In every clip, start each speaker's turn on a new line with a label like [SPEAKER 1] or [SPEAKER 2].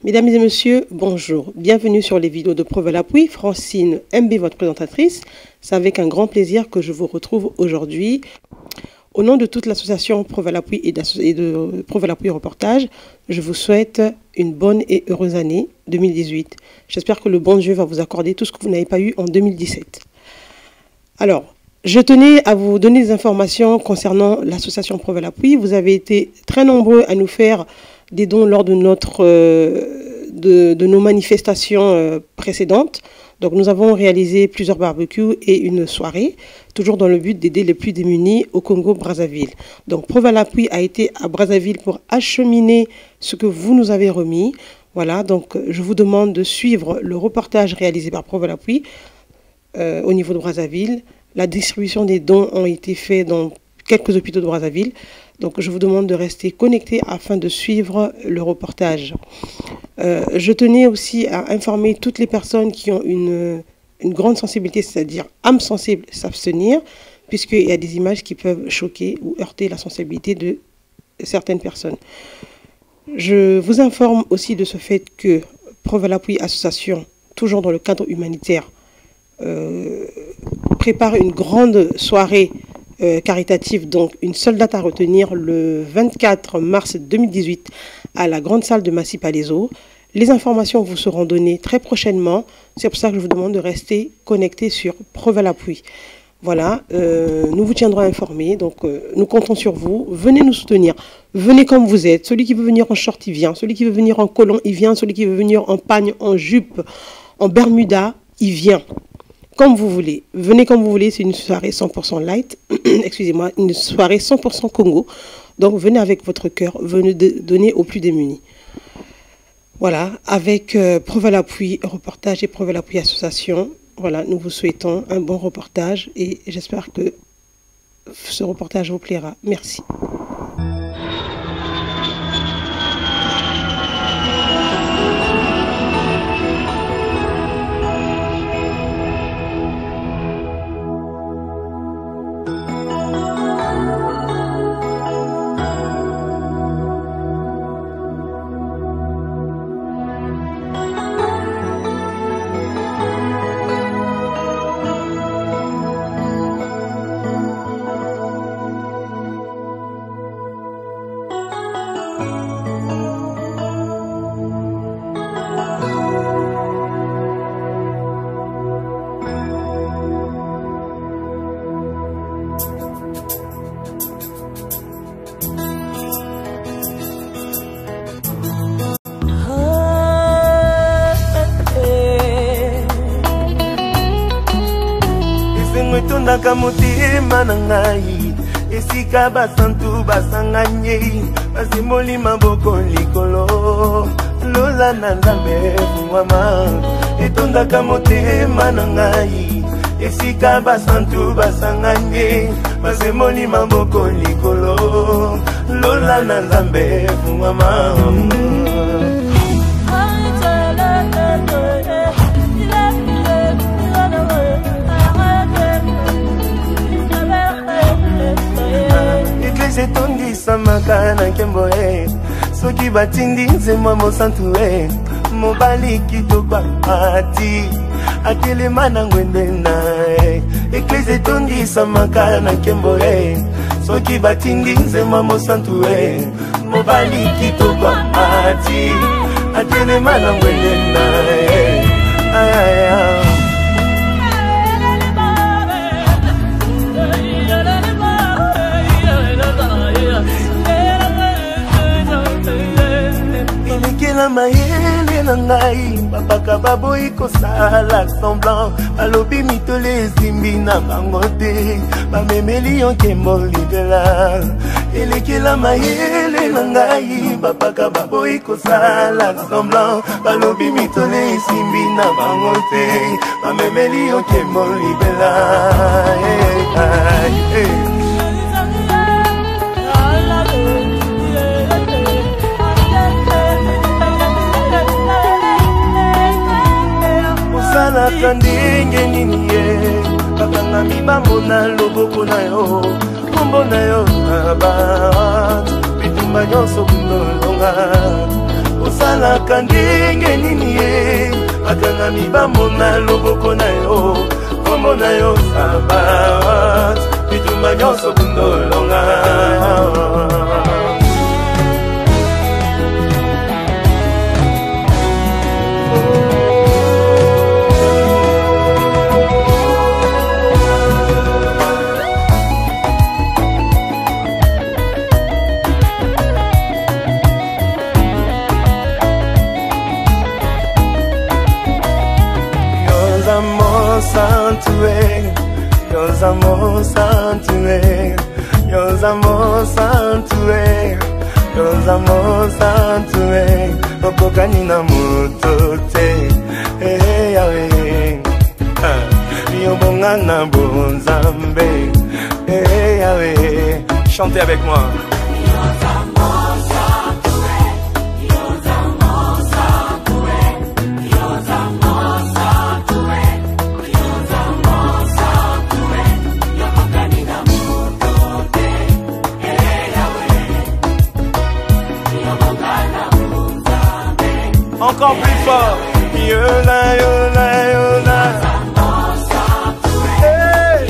[SPEAKER 1] Mesdames et messieurs, bonjour. Bienvenue sur les vidéos de Preuve à l'appui. Francine MB, votre présentatrice. C'est avec un grand plaisir que je vous retrouve aujourd'hui. Au nom de toute l'association Preuve à l'appui et de Preuve à l'appui reportage, je vous souhaite une bonne et heureuse année 2018. J'espère que le bon Dieu va vous accorder tout ce que vous n'avez pas eu en 2017. Alors, je tenais à vous donner des informations concernant l'association Preuve à l'appui. Vous avez été très nombreux à nous faire des dons lors de nos manifestations précédentes. Donc nous avons réalisé plusieurs barbecues et une soirée, toujours dans le but d'aider les plus démunis au Congo-Brazzaville. Donc Preuve à l'appui a été à Brazzaville pour acheminer ce que vous nous avez remis. Voilà, donc je vous demande de suivre le reportage réalisé par Preuve à l'appui au niveau de Brazzaville. La distribution des dons ont été faits dans quelques hôpitaux de Brazzaville. Donc je vous demande de rester connecté afin de suivre le reportage. Je tenais aussi à informer toutes les personnes qui ont une grande sensibilité, c'est-à-dire âme sensible, s'abstenir, puisqu'il y a des images qui peuvent choquer ou heurter la sensibilité de certaines personnes. Je vous informe aussi de ce fait que Preuve à l'appui association, toujours dans le cadre humanitaire, prépare une grande soirée caritative, donc une seule date à retenir, le 24 mars 2018 à la grande salle de Massy-Palaiseau. Les informations vous seront données très prochainement. C'est pour ça que je vous demande de rester connecté sur Preuve à l'appui. Voilà, nous vous tiendrons informés, donc nous comptons sur vous. Venez nous soutenir, venez comme vous êtes. Celui qui veut venir en short, il vient. Celui qui veut venir en colon, il vient. Celui qui veut venir en pagne, en jupe, en bermuda, il vient. Comme vous voulez, venez comme vous voulez, c'est une soirée 100% light, excusez-moi, une soirée 100% Congo. Donc venez avec votre cœur, venez donner aux plus démunis. Voilà, avec Preuve à l'appui reportage et Preuve à l'appui association, voilà, nous vous souhaitons un bon reportage et j'espère que ce reportage vous plaira. Merci.
[SPEAKER 2] Tondaka motema na ngai esika basantu basanganye basimoli maboko likolo lola na nzambe mama etondaka motema na ngai esika basantu basanganye basimoli maboko likolo lola na nzambe mama. Etondisa makana nkembo soki batindi nzemwa mosantu mobali kitoko ati atelema na ngwende na eklise etondisa makana nkembo soki batindi nzemwa mosantu mobali kitoko ati atelema na ngwende na la mayele na ngai babaka baboyi kosala semblant balobi mitole esimbi na bango te bamemeli yo nkembo libela elekela mayele na ngai babaka baboyi kosala semblant balobi mitole esimbi na bango te bamemeli yo nkembo libela. Osalaka ndenge nini bakanga mibambo na loboko na yo kombo na yo na bato bitumba nyonso kundolonga osalaka ndenge nini ye bakangami bamona loboko na yo kombo na yo Sabat bitumba nyonso bundolonga Yours amor santuaire, yours amor santuaire, yours amor santuaire, okokani na moto te, Yahweh, yobonga na bonzambe, Yahweh, chantez avec moi. Encore plus fort. Yola, yola, yola. Hey.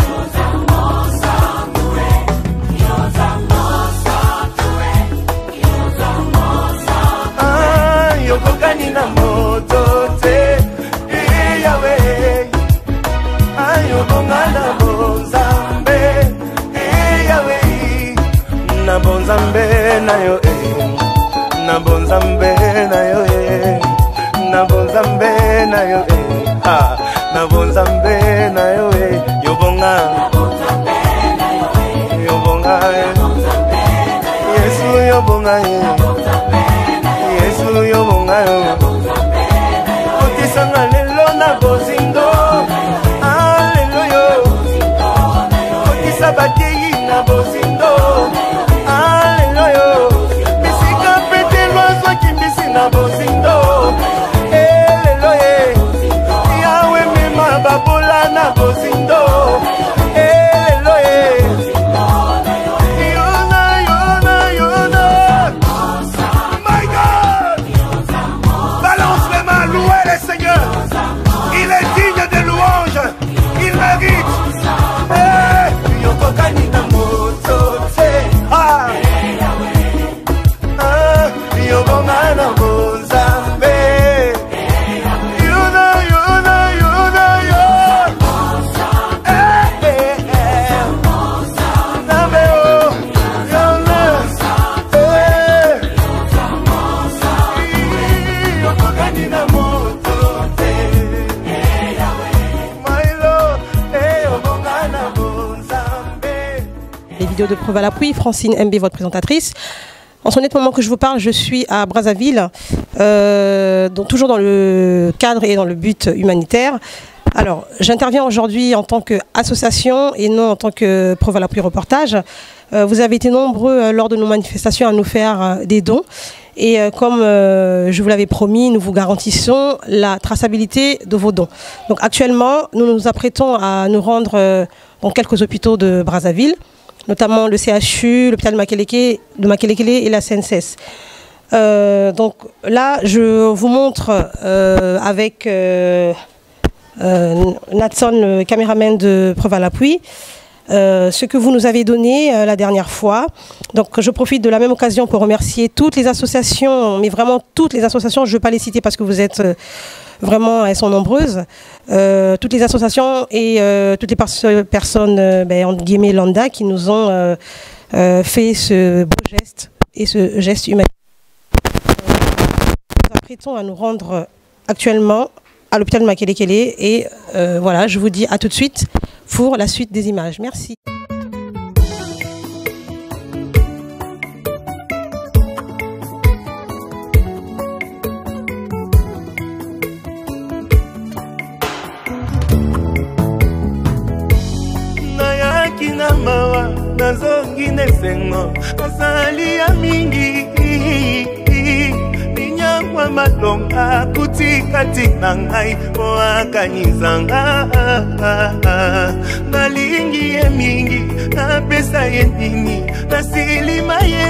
[SPEAKER 2] Ah, yokokani na moto te. Yahweh. Ah, yobonga na bonzambe. Yahweh. Na bonzambe na yo. Na bonzambe na yo. Na bonzambe na yo ha na bonzambe na yo yobonga yobonga Yesu yobonga Yesu yobonga otisanga lelo na bozindo aleluya otisa bateyi na bozindo aleluya bisika pete lwazo kimbisi na bozindo babola na bozindo eloye yona yona yona my God balance les mains louez le Seigneur il est digne de louange il mérite yokokani na moto te yobonga na bonzambe
[SPEAKER 1] De Preuve à l'appui, Francine MB, votre présentatrice. En ce moment que je vous parle, je suis à Brazzaville, donc toujours dans le cadre et dans le but humanitaire. Alors, j'interviens aujourd'hui en tant qu'association et non en tant que Preuve à l'appui reportage. Vous avez été nombreux lors de nos manifestations à nous faire des dons. Et comme je vous l'avais promis, nous vous garantissons la traçabilité de vos dons. Donc actuellement, nous nous apprêtons à nous rendre dans quelques hôpitaux de Brazzaville, notamment le CHU, l'hôpital de Makelekele et la CNSS. Donc là, je vous montre avec Natson, le caméraman de Preuve à l'appui, ce que vous nous avez donné la dernière fois. Donc je profite de la même occasion pour remercier toutes les associations, mais vraiment toutes les associations, je ne vais pas les citer parce que vous êtes vraiment, elles sont nombreuses, toutes les associations et toutes les personnes, entre guillemets, lambda, qui nous ont fait ce beau geste et ce geste humain. Nous nous apprêtons à nous rendre actuellement à l'hôpital de Makelekele et voilà, je vous dis à tout de suite pour la suite des images. Merci.
[SPEAKER 2] na mawa nazongi nesengo nasali ya mingi ninyangwa malonga kutikati na ngai po akanizanga nalingi ye mingi napesa ye nini nasilima ye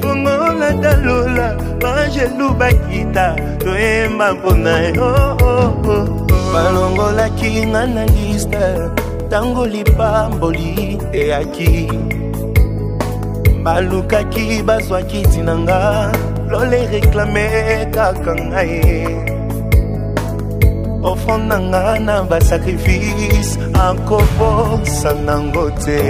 [SPEAKER 2] fongola Lola, Angelou Bakita, Toemba Pona, Balongola King Analista, Tango Lipamboli, Eaki, Baluka Ki Baswaki Tinanga, Lole réclamé Kakangae. Offrande nanga ba sacrifice encore sanangote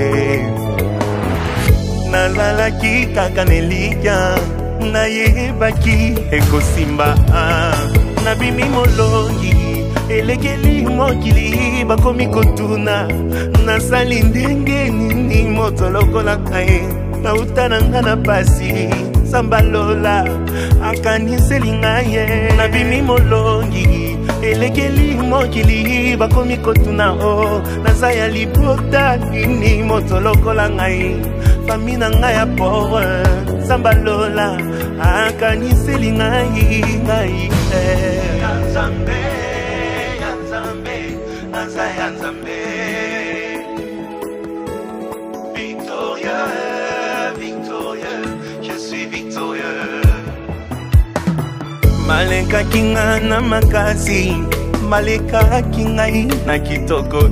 [SPEAKER 2] nazalaki kaka nelika nayebaki ekosimba nabimi molongi elekeli mokili bakomi kotuna nasali ndenge nini moto lokola kae nauta nanga na pasi sambalola akaniseli ngaye nabimi molongi elekeli mokili bakomi kotuna o nazaya libota nini moto lokola ngai fami na ngai ya pauvre sambalola akaniseli ngai ya Nzambe nazaya Nzambe victorieux je suis victorieux. Maleka kinga na makasi, maleka kingai na kitoko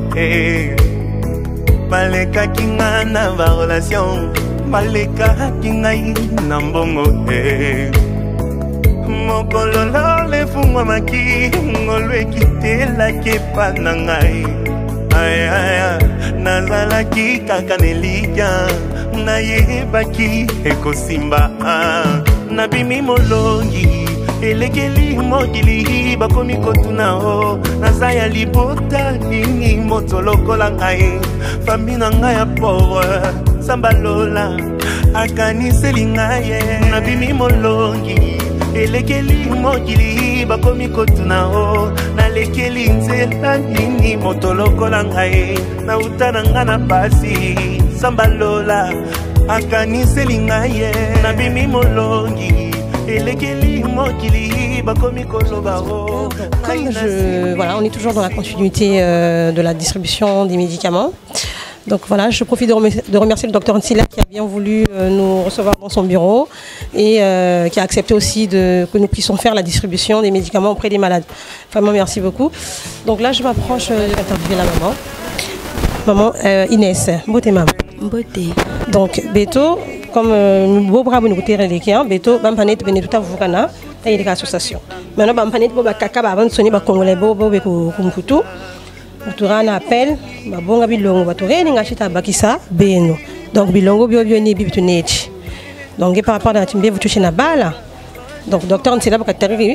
[SPEAKER 2] maleka kinga na va relation, maleka kingai na mbongo mokolo le fungwa maki, ngolwe kitela kepa na ngai aya nazalaki kaka nelika nayebaki ekosimba nabimi molongi elekeli mokili bakomi kotuna o nazaya libota nini moto lokola ngai fami na ngai ya pauvre sambalola akaniseli ngai nabimi molongi elekeli mokili bakomi kotuna o nalekeli nzela nini moto lokola ngai nauta na ngai na pasi sambalola akaniseli ngai nabimi molongi.
[SPEAKER 1] Voilà, on est toujours dans la continuité de la distribution des médicaments. Donc voilà, je profite de remercier le docteur Nsila qui a bien voulu nous recevoir dans son bureau et qui a accepté aussi que nous puissions faire la distribution des médicaments auprès des malades. Vraiment, merci beaucoup. Donc là, je m'approche d'interviewer la maman. Maman Inès, beauté maman.
[SPEAKER 3] Beauté.
[SPEAKER 1] Donc, Beto, comme nous avons Beto, Bampanet, Benetuta Vukana, et il y a l'association. Maintenant, Bampanet, Bobakaka, avant Sony, Bakongolais, Bobo, Kumputu, Turana appel, Babonga Bilongo, Batoré, Ningachita Bakisa, Beno. Donc, Bilongo, Bioni, Bibutunech. Donc, par rapport à la timbe, vous touchez la balle. Donc, docteur Nsila, par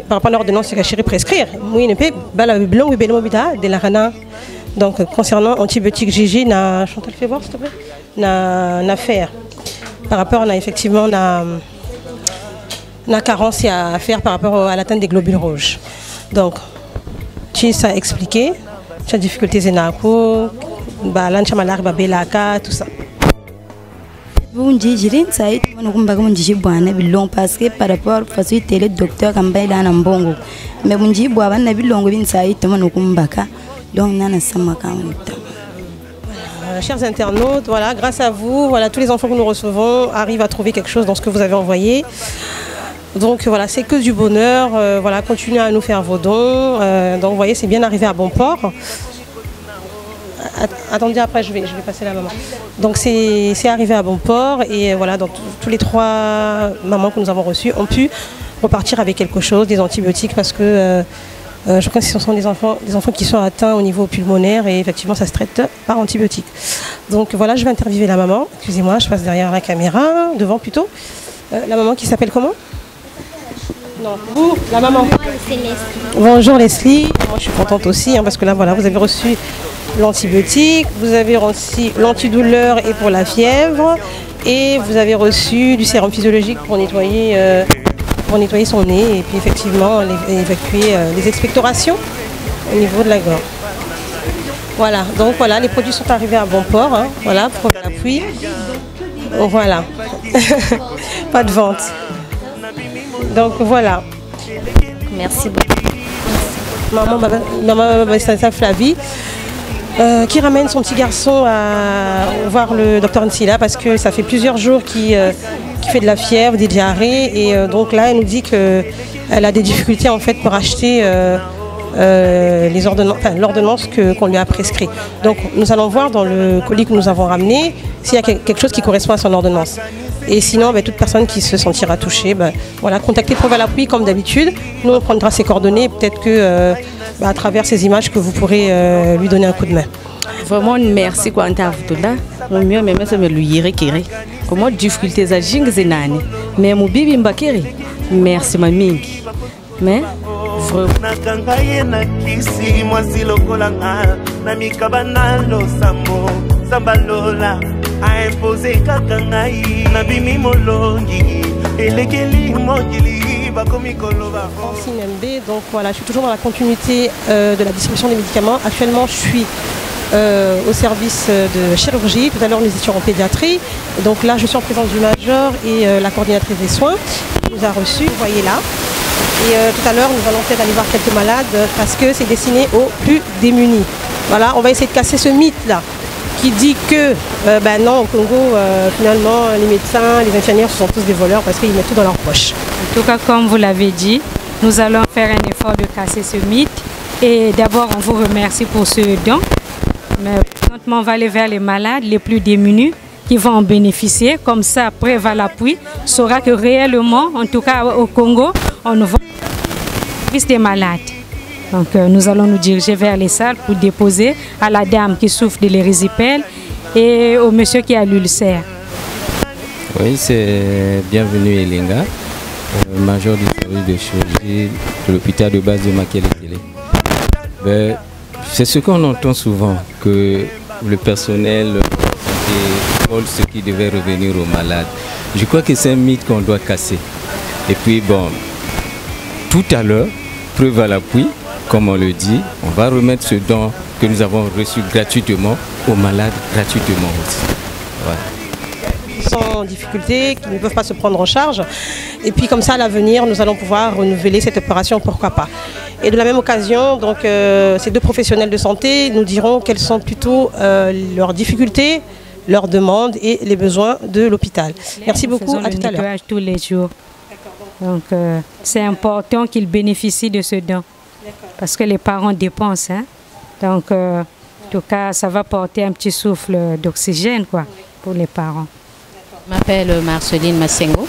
[SPEAKER 1] rapport à l'ordonnance, c'est chéri prescrire. Moi, il ne peut pas Bilongo, Belomobita, de la Rana. Donc, concernant antibiotiques Gigi, Chantal, fais voir, s'il te plaît, na faire. Par rapport à effectivement na carence à faire par rapport à l'atteinte des globules rouges. Donc, tu as expliqué, tu as difficultés zénako, l'ancha malari babelaka, tout ça.
[SPEAKER 3] Vous dites, je ne sais pas si parce que par rapport à la télé docteur Kambaïla Nambongo. Mais vous dites, bois na bilongo bin saït, donc nana samaka.
[SPEAKER 1] Chers internautes, voilà, grâce à vous, voilà, tous les enfants que nous recevons arrivent à trouver quelque chose dans ce que vous avez envoyé. Donc voilà, c'est que du bonheur. Voilà, continuez à nous faire vos dons. Donc vous voyez, c'est bien arrivé à bon port. Attendez, après je vais passer la maman. Donc c'est arrivé à bon port et voilà, donc tous les 3 mamans que nous avons reçues ont pu repartir avec quelque chose, des antibiotiques parce que je crois que ce sont des enfants qui sont atteints au niveau pulmonaire et effectivement ça se traite par antibiotiques. Donc voilà, je vais interviewer la maman. Excusez-moi, je passe derrière la caméra, devant plutôt. La maman qui s'appelle comment? Non, vous, la maman.
[SPEAKER 4] C'est Leslie.
[SPEAKER 1] Bonjour Leslie. Moi je suis contente aussi parce que là voilà, vous avez reçu l'antibiotique, vous avez reçu l'antidouleur et pour la fièvre et vous avez reçu du sérum physiologique pour nettoyer son nez et puis effectivement évacuer les expectorations au niveau de la gorge. Voilà, donc voilà, les produits sont arrivés à bon port, voilà, pour l'appui. Voilà, pas de vente. Donc voilà.
[SPEAKER 4] Merci beaucoup.
[SPEAKER 1] Maman Flavie, qui ramène son petit garçon à voir le docteur Nsila parce que ça fait plusieurs jours qu'il qui fait de la fièvre, des diarrhées. Et donc là, elle nous dit qu'elle a des difficultés en fait pour acheter l'ordonnance qu'on lui a prescrit. Donc nous allons voir dans le colis que nous avons ramené s'il y a quelque chose qui correspond à son ordonnance. Et sinon, toute personne qui se sentira touchée, voilà, contactez Preuve à l'appui comme d'habitude. Nous, on prendra ses coordonnées. Peut-être que à travers ces images que vous pourrez lui donner un coup de main.
[SPEAKER 5] Vraiment, merci quand tu as vu là. Le mieux, même ça me lui irait. Comment difficultés à zinani. Mais mon bibi mbakiri. Merci ma mingi. Mais
[SPEAKER 2] vraiment. A imposé kakangai na bimi molongi elekeli mokili bakomi koloba.
[SPEAKER 1] Donc voilà, je suis toujours dans la continuité de la distribution des médicaments. Actuellement, je suis au service de chirurgie. Tout à l'heure, nous étions en pédiatrie. Donc là, je suis en présence du major et la coordinatrice des soins qui nous a reçus. Vous voyez là. Et tout à l'heure, nous allons peut-être aller voir quelques malades parce que c'est destiné aux plus démunis. Voilà, on va essayer de casser ce mythe-là qui dit que non, au Congo, finalement, les médecins, les infirmières sont tous des voleurs parce qu'ils mettent tout dans leur poche.
[SPEAKER 6] En tout cas, comme vous l'avez dit, nous allons faire un effort de casser ce mythe. Et d'abord, on vous remercie pour ce don. Mais présentement, on va aller vers les malades les plus démunis qui vont en bénéficier. Comme ça, Preuve à l'appui saura que réellement, en tout cas au Congo, on ne voit pas des malades. Donc nous allons nous diriger vers les salles pour déposer à la dame qui souffre de l'érysipèle et au monsieur qui a l'ulcère.
[SPEAKER 7] Oui, c'est bienvenue Elinga, major du service de chirurgie de l'hôpital de base de Makelele. C'est ce qu'on entend souvent, que le personnel vole ce qui devait revenir aux malades. Je crois que c'est un mythe qu'on doit casser. Et puis bon, tout à l'heure, Preuve à l'appui, comme on le dit, on va remettre ce don que nous avons reçu gratuitement aux malades, gratuitement aussi. Voilà.
[SPEAKER 1] Sans difficulté, qui ne peuvent pas se prendre en charge. Et puis comme ça, à l'avenir, nous allons pouvoir renouveler cette opération, pourquoi pas. Et de la même occasion, donc, ces deux professionnels de santé nous diront quelles sont plutôt leurs difficultés, leurs demandes et les besoins de l'hôpital. Merci beaucoup, à tout à l'heure.
[SPEAKER 6] Tous les jours. Donc c'est important qu'ils bénéficient de ce don. Parce que les parents dépensent. Hein? Donc en tout cas, ça va porter un petit souffle d'oxygène pour les parents.
[SPEAKER 8] Je m'appelle Marceline Massengo.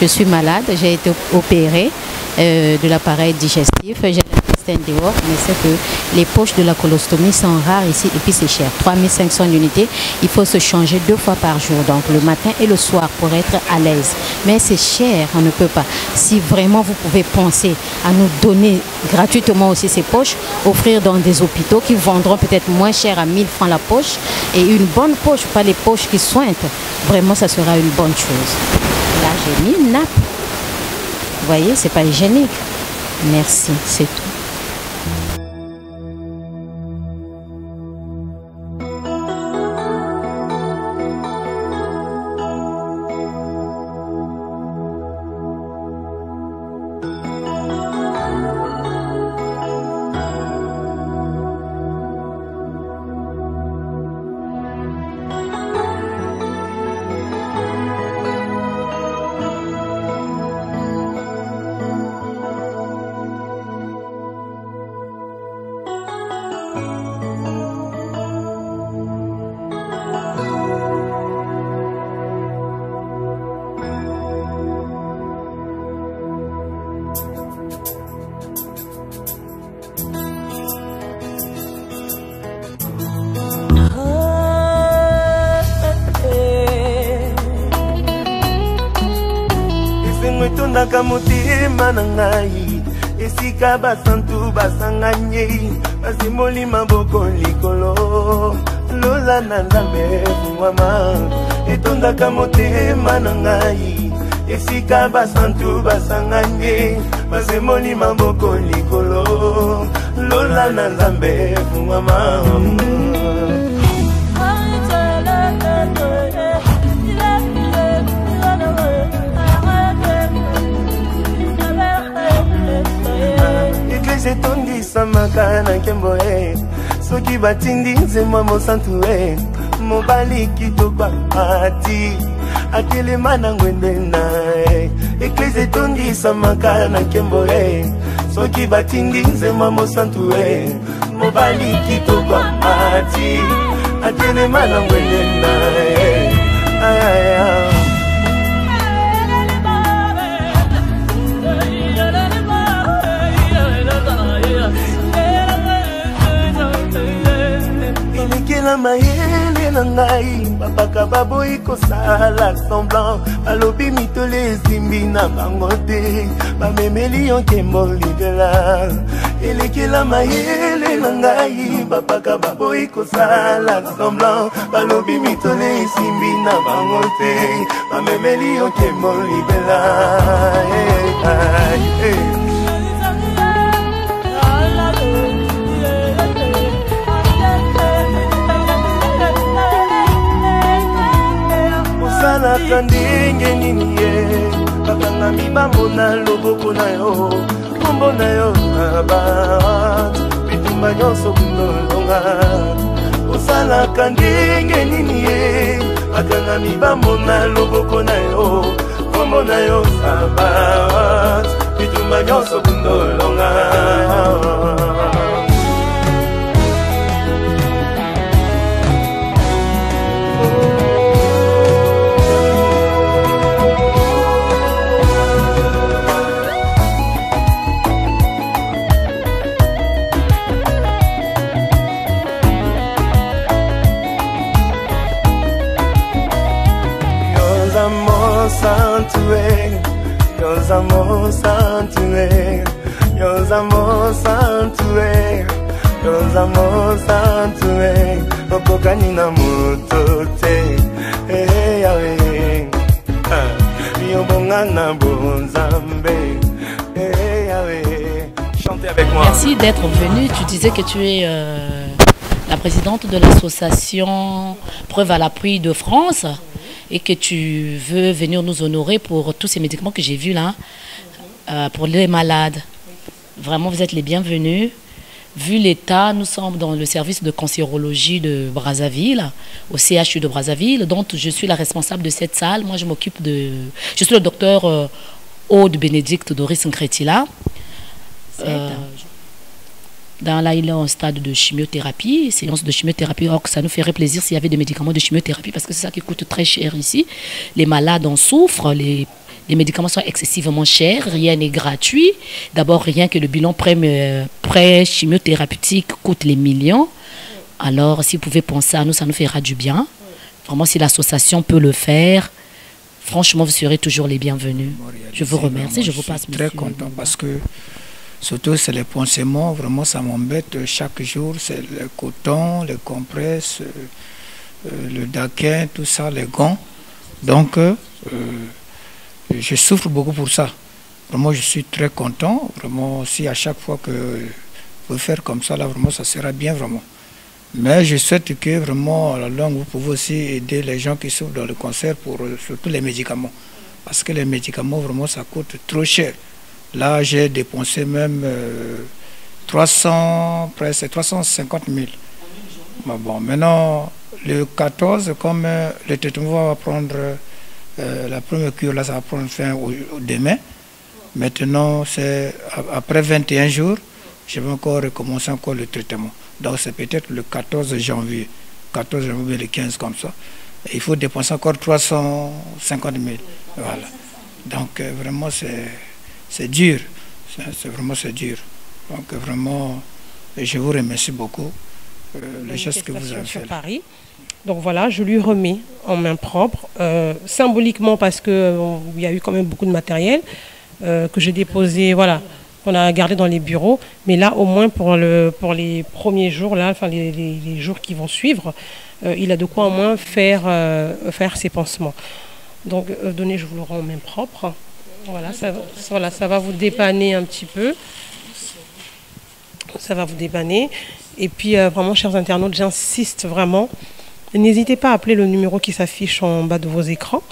[SPEAKER 8] Je suis malade. J'ai été opérée de l'appareil digestif. J'ai l'intestin dehors, mais c'est que les poches de la colostomie sont rares ici et puis c'est cher. 3500 unités. Il faut se changer 2 fois par jour, donc le matin et le soir pour être à l'aise. Mais c'est cher, on ne peut pas. Si vraiment vous pouvez penser à nous donner gratuitement aussi ces poches, offrir dans des hôpitaux qui vendront peut-être moins cher à 1000 francs la poche et une bonne poche, pas les poches qui sointent, vraiment ça sera une bonne chose. Là j'ai mis une nappe. Vous voyez, c'est pas hygiénique. Merci, c'est tout.
[SPEAKER 2] etondaka motema na ngai esika basantu basanganye basimboli maboko likolo lola na nzambe mama etondaka motema na ngai esika basantu basanganye basimboli maboko likolo lola na nzambe mama. Etondisama na nkembo soki batindi nzembo mosantu mobali kitoko ati atelema na ngwende naye eklise etondisamaka na nkembo soki batindi nzema mosantu mobali kitoko mati atelema na ngwende naye na mayele na ngai babaka baboyi kosala semblant balobi mitole esimbi na bango te bamemeli yo nkembo libela elekela mayele na ngai babaka baboyi kosala semblant balobi mitole esimbi na bango te bamemeli yo nkembo libela salaka ndenge nini bakanga mibambo na loboko na yo kombo na yo na bitumba nyonso kundolonga osalaka ndenge nini bakanga mibambo na loboko na yo kombo na yo na bitumba nyonso kundolonga okokani na moto te yawe yobonga na bonzambe yawe. Chantez avec moi.
[SPEAKER 9] Merci d'être venu. Tu disais que tu es la présidente de l'association Preuve à l'appui de France et que tu veux venir nous honorer pour tous ces médicaments que j'ai vus là, pour les malades. Vraiment, vous êtes les bienvenus. Vu l'état, nous sommes dans le service de cancérologie de Brazzaville, au CHU de Brazzaville, dont je suis la responsable de cette salle. Moi, je m'occupe de... Je suis le docteur Aude Bénédicte Doris Nkretila. Là, il est en stade de chimiothérapie, séance de chimiothérapie. Or, ça nous ferait plaisir s'il y avait des médicaments de chimiothérapie parce que c'est ça qui coûte très cher ici. Les malades en souffrent, les médicaments sont excessivement chers, rien n'est gratuit. D'abord, rien que le bilan pré-chimiothérapeutique coûte les millions. Alors, si vous pouvez penser à nous, ça nous fera du bien. Vraiment, si l'association peut le faire, franchement, vous serez toujours les bienvenus. Je vous remercie, je vous passe.
[SPEAKER 10] Je suis très content parce que, surtout, c'est les pansements, vraiment, ça m'embête chaque jour. C'est le coton, les compresses, le daquin, tout ça, les gants. Donc, je souffre beaucoup pour ça. Vraiment, je suis très content. Vraiment, si à chaque fois que vous pouvez faire comme ça, là, vraiment, ça sera bien, vraiment. Mais je souhaite que, vraiment, à la longue, vous pouvez aussi aider les gens qui souffrent dans le cancer pour surtout les médicaments. Parce que les médicaments, vraiment, ça coûte trop cher. Là, j'ai dépensé même presque 350 000. Mais bon, maintenant, le 14, comme le traitement va prendre... la première cure, là, ça va prendre fin demain. Maintenant, c'est après 21 jours, je vais encore recommencer encore le traitement. Donc, c'est peut-être le 14 janvier. 14 janvier, le 15, comme ça. Et il faut dépenser encore 350 000. Voilà. Donc, vraiment, c'est dur. C'est dur. Donc, vraiment, je vous remercie beaucoup. Le geste que vous avez fait.
[SPEAKER 1] Paris. Donc voilà, je lui remets en main propre, symboliquement parce qu'il y a eu quand même beaucoup de matériel que j'ai déposé, voilà, qu'on a gardé dans les bureaux. Mais là, au moins pour les premiers jours, là, enfin les jours qui vont suivre, il a de quoi au moins faire ses pansements. Donc, donnez, je vous le rends en main propre. Voilà, ça va vous dépanner un petit peu. Ça va vous dépanner. Et puis, vraiment, chers internautes, j'insiste vraiment. N'hésitez pas à appeler le numéro qui s'affiche en bas de vos écrans.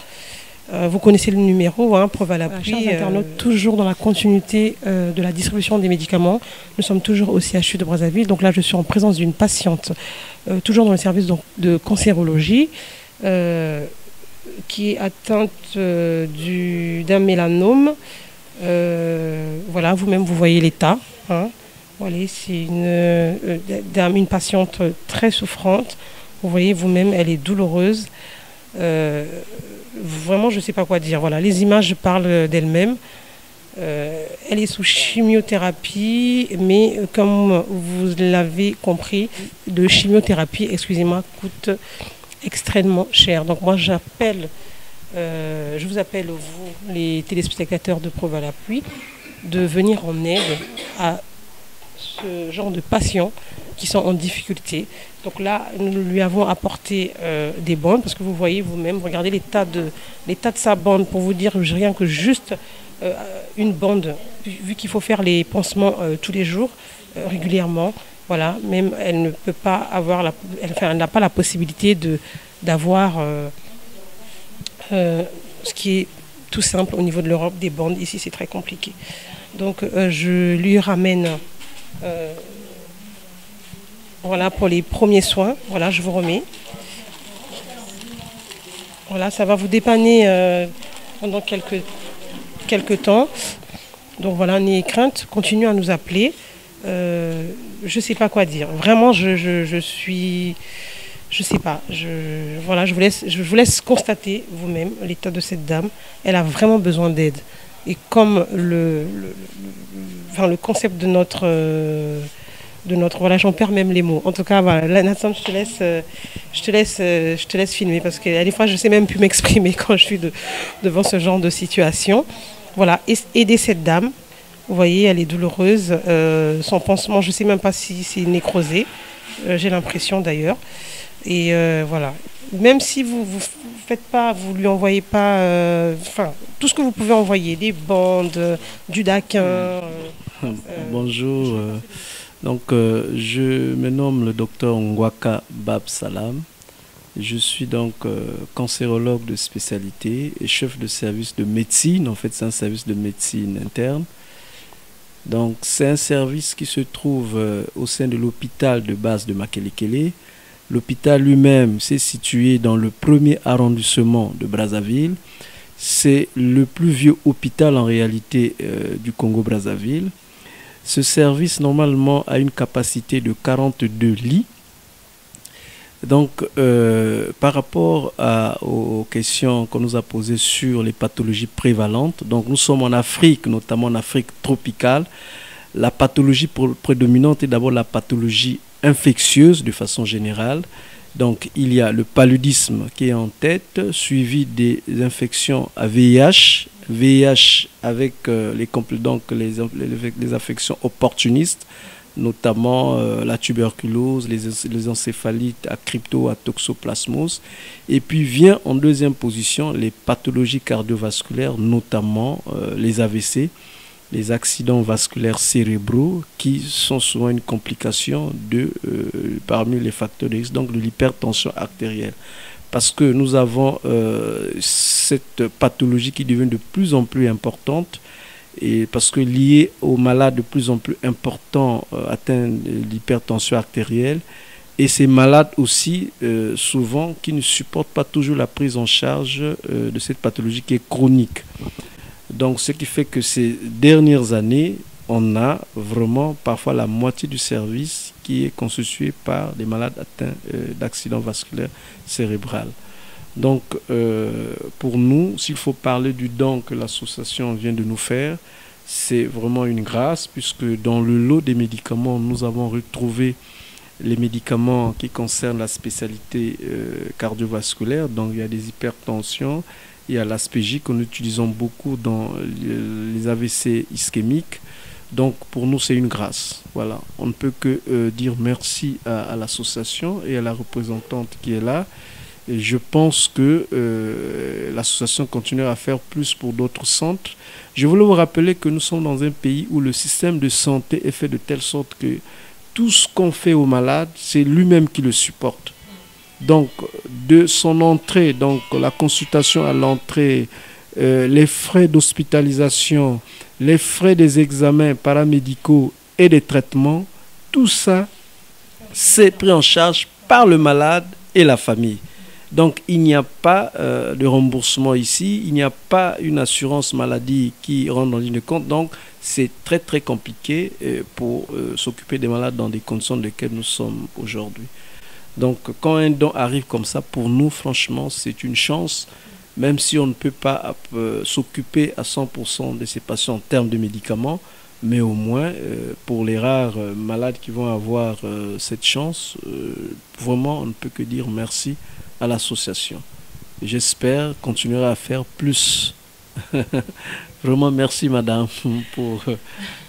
[SPEAKER 1] Vous connaissez le numéro, hein, preuve à l'appui. Chers internautes, toujours dans la continuité de la distribution des médicaments. Nous sommes toujours au CHU de Brazzaville. Donc là, je suis en présence d'une patiente, toujours dans le service de cancérologie. qui est atteinte d'un mélanome. Voilà, vous-même, vous voyez l'état. Hein. Voilà, c'est une patiente très souffrante. Vous voyez vous-même, elle est douloureuse. Vraiment, je ne sais pas quoi dire. Voilà, les images parlent d'elles-mêmes. Elle est sous chimiothérapie, mais comme vous l'avez compris, de chimiothérapie, excusez-moi, coûte extrêmement cher. Donc moi, je vous appelle, vous, les téléspectateurs de Preuve à l'appui, de venir en aide à ce genre de patients qui sont en difficulté. Donc là, nous lui avons apporté des bandes, parce que vous voyez vous-même, regardez l'état de sa bande, pour vous dire rien que juste une bande, vu qu'il faut faire les pansements tous les jours, régulièrement. Voilà, même elle ne peut pas avoir elle n'a pas la possibilité d'avoir ce qui est tout simple au niveau de l'Europe, des bandes. Ici, c'est très compliqué. Donc, je lui ramène, voilà, pour les premiers soins. Voilà, je vous remets. Voilà, ça va vous dépanner pendant quelques temps. Donc voilà, n'ayez crainte, continuez à nous appeler. Je ne sais pas quoi dire. Vraiment, je sais pas. Voilà, je vous laisse constater vous-même l'état de cette dame. Elle a vraiment besoin d'aide. Et comme le concept de notre voilà, j'en perds même les mots. En tout cas, voilà, là, Nathan, je te laisse filmer, parce que des fois, je sais même plus m'exprimer quand je suis devant ce genre de situation. Voilà, aider cette dame. Vous voyez, elle est douloureuse. Son pansement, je ne sais même pas si c'est nécrosé. J'ai l'impression d'ailleurs. Et voilà. Même si vous faites pas, vous lui envoyez pas, tout ce que vous pouvez envoyer, des bandes, du daquin.
[SPEAKER 11] Bonjour. Donc, je me nomme le docteur Ngwaka Bab Salam. Je suis donc cancérologue de spécialité et chef de service de médecine. En fait, c'est un service de médecine interne. Donc, c'est un service qui se trouve au sein de l'hôpital de base de Makelekele. L'hôpital lui-même s'est situé dans le 1er arrondissement de Brazzaville. C'est le plus vieux hôpital en réalité du Congo-Brazzaville. Ce service, normalement, a une capacité de 42 lits. Donc, par rapport aux questions qu'on nous a posées sur les pathologies prévalentes, donc nous sommes en Afrique, notamment en Afrique tropicale. La pathologie prédominante est d'abord la pathologie infectieuse de façon générale. Donc, il y a le paludisme qui est en tête, suivi des infections à VIH avec les affections opportunistes, notamment la tuberculose, les encéphalites à crypto, à toxoplasmose. Et puis vient en deuxième position les pathologies cardiovasculaires, notamment les AVC, les accidents vasculaires cérébraux, qui sont souvent une complication parmi les facteurs de risque, donc de l'hypertension artérielle. Parce que nous avons cette pathologie qui devient de plus en plus importante, et parce que liée aux malades de plus en plus importants atteints de l'hypertension artérielle, et ces malades aussi souvent qui ne supportent pas toujours la prise en charge de cette pathologie qui est chronique. Donc ce qui fait que ces dernières années, on a vraiment parfois la moitié du service qui est constitué par des malades atteints d'accidents vasculaires cérébraux. Donc pour nous, s'il faut parler du don que l'association vient de nous faire, c'est vraiment une grâce, puisque dans le lot des médicaments, nous avons retrouvé les médicaments qui concernent la spécialité cardiovasculaire. Donc il y a des hypertensions, il y a l'aspégie que nous utilisons beaucoup dans les AVC ischémiques. Donc pour nous, c'est une grâce. Voilà. On ne peut que dire merci à l'association et à la représentante qui est là. Et je pense que l'association continuera à faire plus pour d'autres centres. Je voulais vous rappeler que nous sommes dans un pays où le système de santé est fait de telle sorte que tout ce qu'on fait au malade, c'est lui-même qui le supporte. Donc, de son entrée, donc la consultation à l'entrée, les frais d'hospitalisation, les frais des examens paramédicaux et des traitements, tout ça, c'est pris en charge par le malade et la famille. Donc il n'y a pas de remboursement ici, il n'y a pas une assurance maladie qui rentre en ligne de compte. Donc c'est très très compliqué pour s'occuper des malades dans des conditions dans lesquelles nous sommes aujourd'hui. Donc quand un don arrive comme ça, pour nous franchement c'est une chance, même si on ne peut pas s'occuper à 100% de ces patients en termes de médicaments, mais au moins pour les rares malades qui vont avoir cette chance, vraiment on ne peut que dire merci à l'association. J'espère continuer à faire plus. Vraiment merci madame pour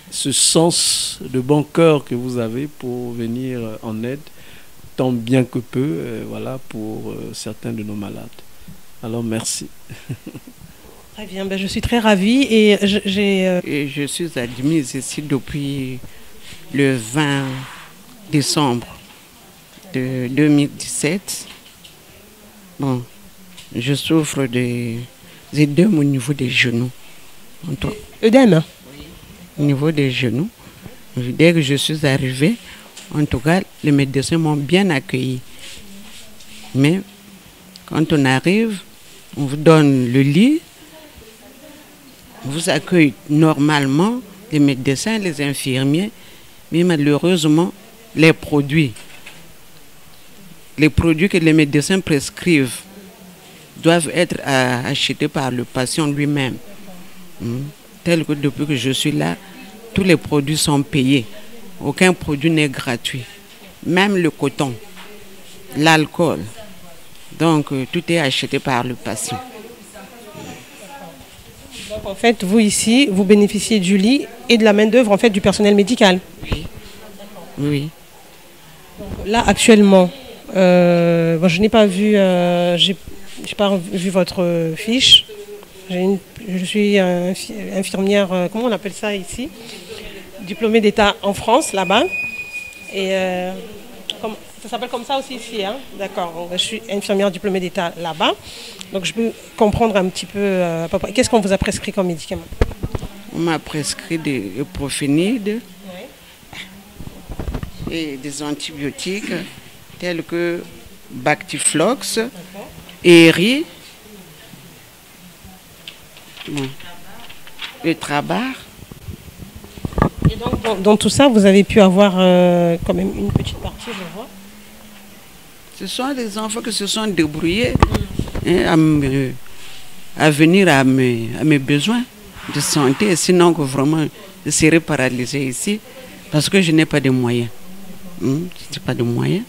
[SPEAKER 11] ce sens de bon cœur que vous avez pour venir en aide tant bien que peu voilà, pour certains de nos malades. Alors merci.
[SPEAKER 1] Très bien, ben, je suis très ravie et
[SPEAKER 12] je suis admise ici depuis le 20 décembre de 2017. Bon, je souffre d'œdème au niveau des genoux.
[SPEAKER 1] Œdème?
[SPEAKER 12] Au niveau des genoux. Dès que je suis arrivée, en tout cas, les médecins m'ont bien accueilli. Mais quand on arrive, on vous donne le lit, on vous accueille normalement, les médecins, les infirmiers, mais malheureusement, les produits que les médecins prescrivent doivent être achetés par le patient lui-même. Tel que depuis que je suis là, tous les produits sont payés. Aucun produit n'est gratuit. Même le coton, l'alcool. Donc, tout est acheté par le patient.
[SPEAKER 1] Donc, en fait, vous ici, vous bénéficiez du lit et de la main-d'œuvre en fait, du personnel médical.
[SPEAKER 12] Oui. Oui.
[SPEAKER 1] Donc, là, actuellement, bon, je n'ai pas vu, j'ai pas vu votre fiche. Je suis infirmière, comment on appelle ça ici? Diplômée d'État en France, là-bas. Et ça s'appelle comme ça aussi ici, hein? D'accord. Je suis infirmière diplômée d'État là-bas. Donc je peux comprendre un petit peu à peu près. Qu'est-ce qu'on vous a prescrit comme médicament?
[SPEAKER 12] On m'a prescrit des prophénides et des antibiotiques tels que Bactiflox, Eri, le Trabar.
[SPEAKER 1] Et donc, dans tout ça, vous avez pu avoir quand même une petite partie, je vois.
[SPEAKER 12] Ce sont des enfants qui se sont débrouillés à venir à mes besoins de santé. Sinon, que vraiment, je serais paralysée ici parce que je n'ai pas de moyens. Je n'ai pas de moyens.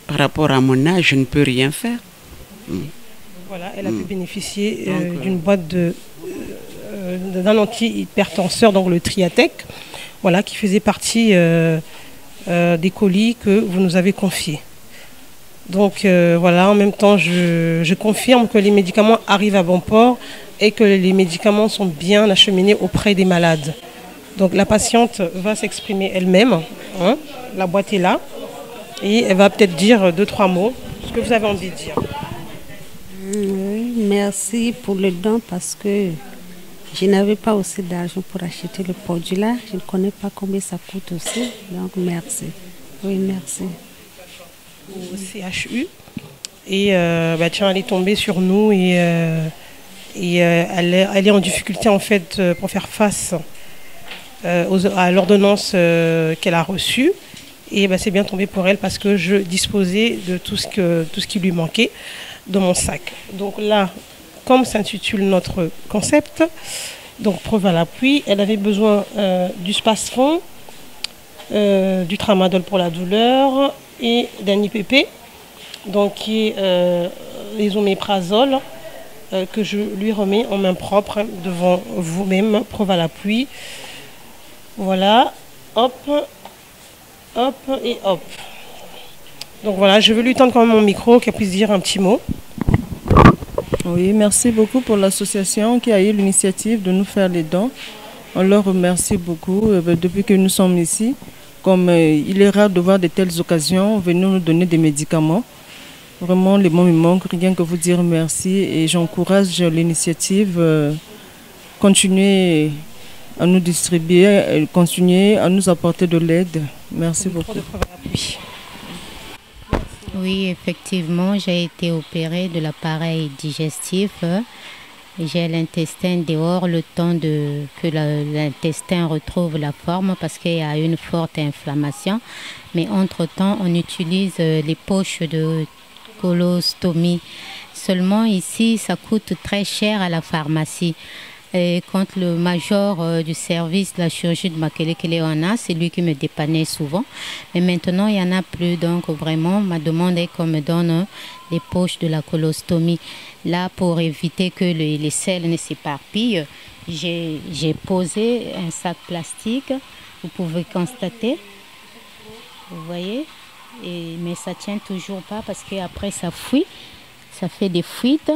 [SPEAKER 12] Par rapport à mon âge, je ne peux rien faire.
[SPEAKER 1] Voilà, elle a pu bénéficier d'une boîte d'un antihypertenseur, donc le Triatec, voilà, qui faisait partie des colis que vous nous avez confiés. Donc voilà, en même temps, je confirme que les médicaments arrivent à bon port et que les médicaments sont bien acheminés auprès des malades. Donc la patiente va s'exprimer elle-même, hein, la boîte est là, et elle va peut-être dire 2-3 mots, ce que vous avez envie de dire.
[SPEAKER 13] Oui, merci pour le don parce que je n'avais pas aussi d'argent pour acheter le produit là. Je ne connais pas combien ça coûte aussi, donc merci. Oui, merci.
[SPEAKER 1] Au CHU et tiens, elle est tombée sur nous et elle est en difficulté en fait pour faire face à l'ordonnance qu'elle a reçue et c'est bien tombé pour elle parce que je disposais de tout ce qui lui manquait dans mon sac. Donc là, comme s'intitule notre concept, donc preuve à l'appui, elle avait besoin du Spasfon, du Tramadol pour la douleur et d'un IPP, donc qui est les oméprazole que je lui remets en main propre devant vous-même, preuve à l'appui. Voilà, hop, hop et hop. Donc voilà, je vais lui tendre quand même mon micro, qu'elle puisse dire un petit mot.
[SPEAKER 14] Oui, merci beaucoup pour l'association qui a eu l'initiative de nous faire les dons. On leur remercie beaucoup depuis que nous sommes ici. Comme il est rare de voir de telles occasions, venir nous donner des médicaments. Vraiment, les mots me manquent, rien que vous dire merci. Et j'encourage l'initiative, continuer à nous distribuer, continuer à nous apporter de l'aide. Merci beaucoup.
[SPEAKER 8] Oui, effectivement, j'ai été opérée de l'appareil digestif. J'ai l'intestin dehors le temps que l'intestin retrouve la forme parce qu'il y a une forte inflammation. Mais entre-temps, on utilise les poches de colostomie. Seulement ici, ça coûte très cher à la pharmacie. Et quand le major du service de la chirurgie de Makelekele en a, c'est lui qui me dépannait souvent. Mais maintenant, il n'y en a plus. Donc vraiment, ma demande est qu'on me donne les poches de la colostomie. Là, pour éviter que les selles ne s'éparpillent, j'ai posé un sac plastique. Vous pouvez constater. Vous voyez? Mais ça ne tient toujours pas parce qu'après, ça fuit. Ça fait des fuites.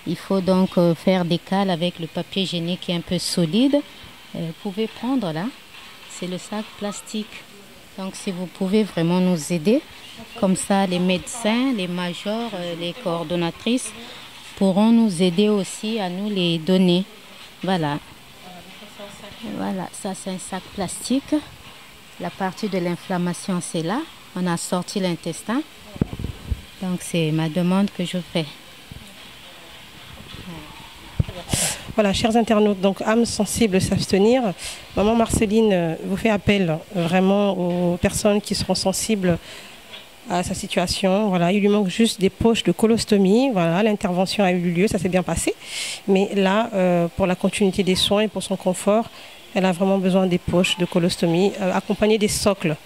[SPEAKER 8] Il faut donc faire des cales avec le papier hygiénique qui est un peu solide. Vous pouvez prendre là, c'est le sac plastique. Donc si vous pouvez vraiment nous aider, comme ça les médecins, les majors, les coordonnatrices pourront nous aider aussi à nous les donner. Voilà. Voilà, ça c'est un sac plastique. La partie de l'inflammation c'est là. On a sorti l'intestin. Donc c'est ma demande que je fais.
[SPEAKER 1] Voilà, chers internautes, donc âmes sensibles s'abstenir. Maman Marceline vous fait appel vraiment aux personnes qui seront sensibles à sa situation. Voilà, il lui manque juste des poches de colostomie. Voilà, l'intervention a eu lieu, ça s'est bien passé. Mais là, pour la continuité des soins et pour son confort, elle a vraiment besoin des poches de colostomie, accompagnées des socles.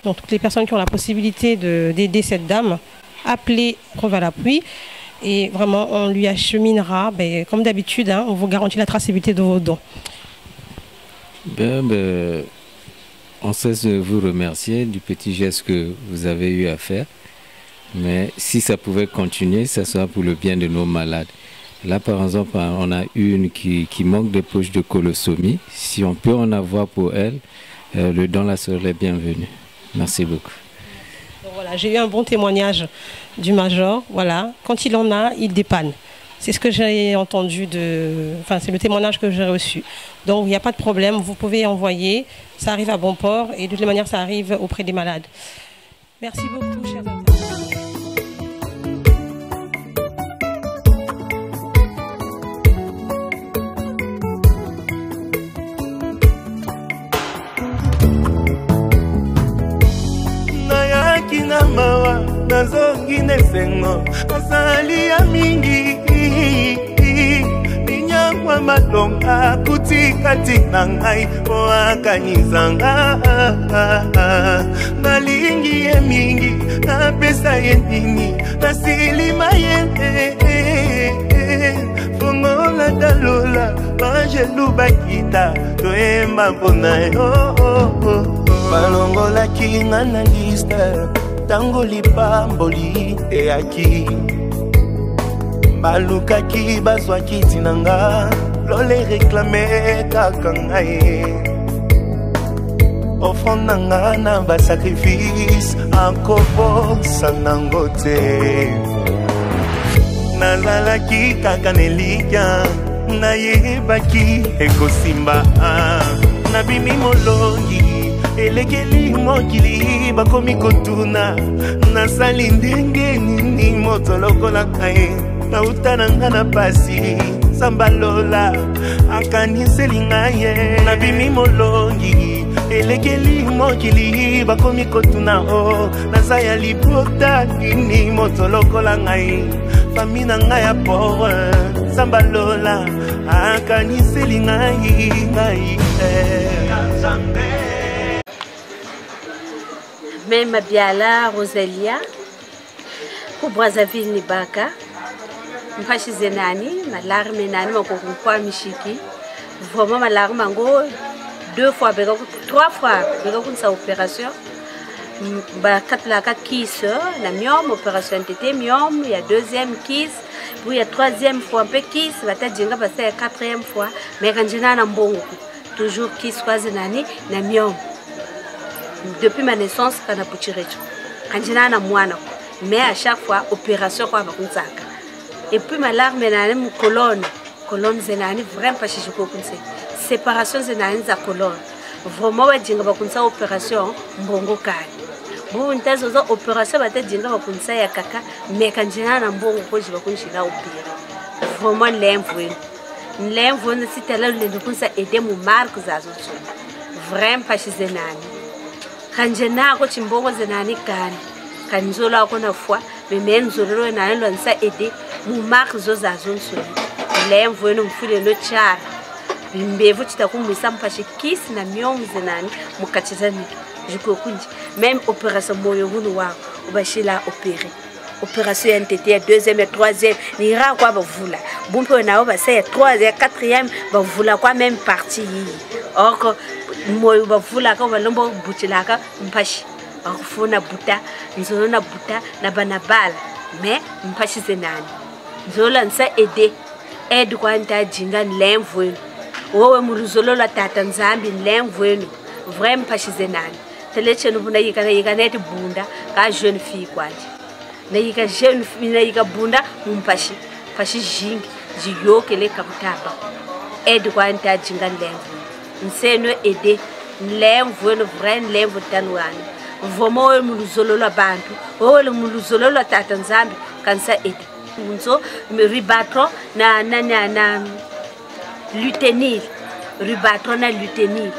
[SPEAKER 1] Donc toutes les personnes qui ont la possibilité d'aider cette dame, appelez Preuve à l'appui. Et vraiment, on lui acheminera, comme d'habitude, on vous garantit la traçabilité de vos dons.
[SPEAKER 7] On cesse de vous remercier du petit geste que vous avez eu à faire. Mais si ça pouvait continuer, ça sera pour le bien de nos malades. Là, par exemple, on a une qui manque de poches de colostomie. Si on peut en avoir pour elle, le don la serait bienvenu. Merci beaucoup.
[SPEAKER 1] Voilà, j'ai eu un bon témoignage du major. Voilà, quand il en a, il dépanne. C'est ce que j'ai entendu c'est le témoignage que j'ai reçu. Donc il n'y a pas de problème, vous pouvez envoyer, ça arrive à bon port et de toute manière ça arrive auprès des malades. Merci beaucoup, chers amis.
[SPEAKER 2] Na mawa nazongi nesengo asali ya mingi ninyangwa malonga kutikati na ngai po akanizanga nalingi ye mingi napesa ye nini nasilima ye fongola dalola bangelu bakita toyemba mpona yo balongolaki nga na liste tango lipamboli eyaki balukaki bazwaki ntina nga lole reklame kaka ngai offrande na nga na basacrifice akobosa nango te nazalaki kaka nelikya nayebaki ekosimba nabimi molongi elekeli mokili bakomi kotuna nasali ndenge nini moto lokola kaye nauta na nga na pasi sambalola akaniseli ngai ye nabimi molongi elekeli mokili bakomi kotuna o naza ya libota nini moto lokola ngai fami na ngai ya pore sambalola akaniseli ngai
[SPEAKER 15] Mema Biala Rosalia ku Brazzaville Nibaka mpashi zenani malarme nani makokukwa mishiki vraiment malarme mango 2 fois trois fois bega kunsa opération ba 4 kiss la myome opération NTT myome il y a deuxième kiss puis il y a troisième fois un peu kiss bata jinga basa ya quatrième fois mais kanjina na mbongo toujours kiss kwa zenani na myome depuis ma naissance kana puchirecho kanjina na mwana mais à chaque fois opération kwa bakunzaka et puis ma larme na mu colonne zenani vraiment pas chichiko kunse séparation zenani za colonne vraiment wajinga bakunza opération mbongo kani ntazo za opération batadinga bakunisa ya kaka meka njina na mbongo ko jiba kunshila opéra vraiment lemvo ne sitala le kunsa aider mu marque zazo vraiment pas zenani kanjena ko chimbongo zenani kanzola ko na foi mais menzolo na lo nsa aider mu marque zo zazo lemvo no mfile no chara bimbevu chitakumwisa mpashi kisi na miongo zenani mukachizani jikokunji même opération moyo hunu wao ubashila opérer opération NTT ya 2e et 3e ni ra kwa bavula bumpe nao ba c'est 3e 4e bavula kwa même partie or moyo bavula ka balombo butilaka mpashi akufuna buta nzolo na buta na banabala mais mpashi zenani nzola nsa aide kwa nta jinga lemvo wowe muluzolo la tata nzambi lemvo enu vraiment mpashi zenani teleche no buna yika neti bunda ka jeune fille kwaje na yika jeune fille na yika bunda mumpashi fashi jingi jiyoke le kaputaba aide kwa nta jinga lemvo nseno aide lemvo no vraiment lemvo tanwana vomo we muluzolo la bantu wowe muluzolo la tata nzambi kansa aide munzo ribatro na lutenil ribatro na lutenil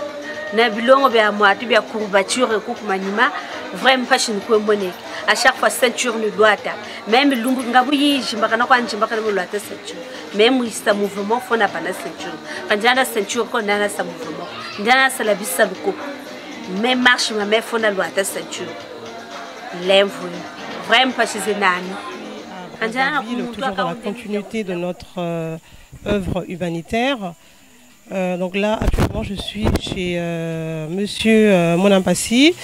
[SPEAKER 15] na bilongo bya mwatu bya courbature ko kumanima vraiment passion ko moneke à chaque fois ceinture ni doata même lumbu ngabuyi jimbaka na kwa njimbaka na mulata ceinture même isa mouvement fona bana ceinture kanjana ceinture ko nana sa mouvement ndana sala bisa luko même marche ma mère fona loata ceinture l'envoi vraiment passion zenani
[SPEAKER 1] toujours dans la continuité de notre œuvre humanitaire. Donc là, actuellement, je suis chez Monsieur Monampassi,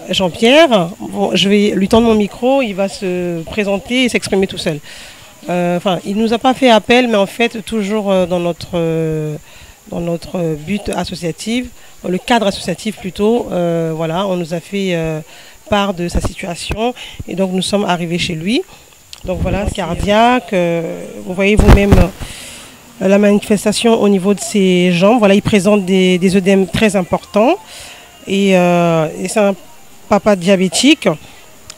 [SPEAKER 1] Jean-Pierre. Bon, je vais lui tendre mon micro, il va se présenter et s'exprimer tout seul. Enfin, il ne nous a pas fait appel, mais en fait, toujours dans notre but associatif, le cadre associatif plutôt, voilà, on nous a fait part de sa situation et donc nous sommes arrivés chez lui. Donc voilà, cardiaque, vous voyez vous-même la manifestation au niveau de ses jambes. Voilà, il présente des œdèmes très importants et c'est un papa diabétique.